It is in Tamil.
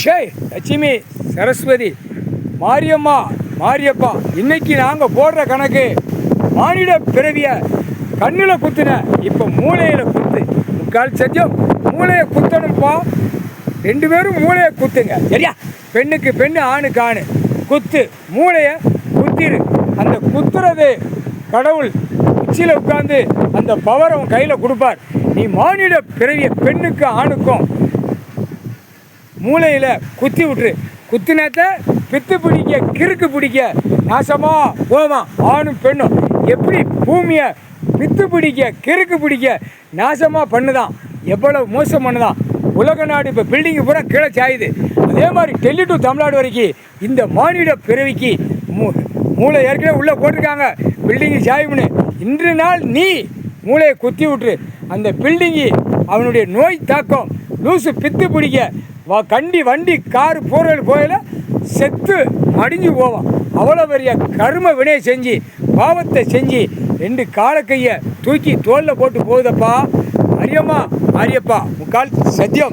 ஷேய் லட்சுமி சரஸ்வதி மாரியம்மா மாரியப்பா, இன்னைக்கு நாங்கள் போடுற கணக்கு மானிட பிறவிய கண்ணில் குத்துன, இப்போ மூளையில் குத்து. முக்கால் சத்தியம் மூளையை குத்தணும்ப்பா. 2 பேரும் மூளையை குத்துங்க, சரியா? பெண்ணுக்கு பெண்ணு, ஆணுக்கு ஆணு. குத்து, மூளையை குத்திரு. அந்த குத்துறது கடவுள் உச்சியில் உட்காந்து அந்த பவர் அவன் கையில் கொடுப்பார். நீ மானிட பிறவிய பெண்ணுக்கு ஆணுக்கும் மூளையில் குத்தி விட்டுரு. குத்தினத்த பித்து பிடிக்க, கிறுக்கு பிடிக்க நாசமாக போவான் ஆணும் பெண்ணும். எப்படி பூமியை பித்து பிடிக்க, கிறுக்கு பிடிக்க நாசமாக பண்ணுதான், எவ்வளோ மோசம் பண்ணுதான். உலக நாடு இப்போ பில்டிங்கு பூரா கீழே சாயுது. அதே மாதிரி டெல்லி டு தமிழ்நாடு வரைக்கும் இந்த மானிட பிறவிக்கு மூளை ஏற்கனவே உள்ளே போட்டிருக்காங்க பில்டிங்கு சாயும்னு. இன்று நாள் நீ மூளையை குத்தி விட்டுரு. அந்த பில்டிங்கு அவனுடைய நோய் தாக்கம் லூசு பித்து பிடிக்க கண்டி வண்டி காரு போர்கள் போயில செத்து மடிஞ்சு போவான். அவ்வளோ பெரிய கரும வினையை செஞ்சு பாவத்தை செஞ்சு 2 காலக்கையை தூக்கி தோளில் போட்டு போகுதப்பா. மாரியம்மா மாரியப்பா, முக்கால் சத்தியம்.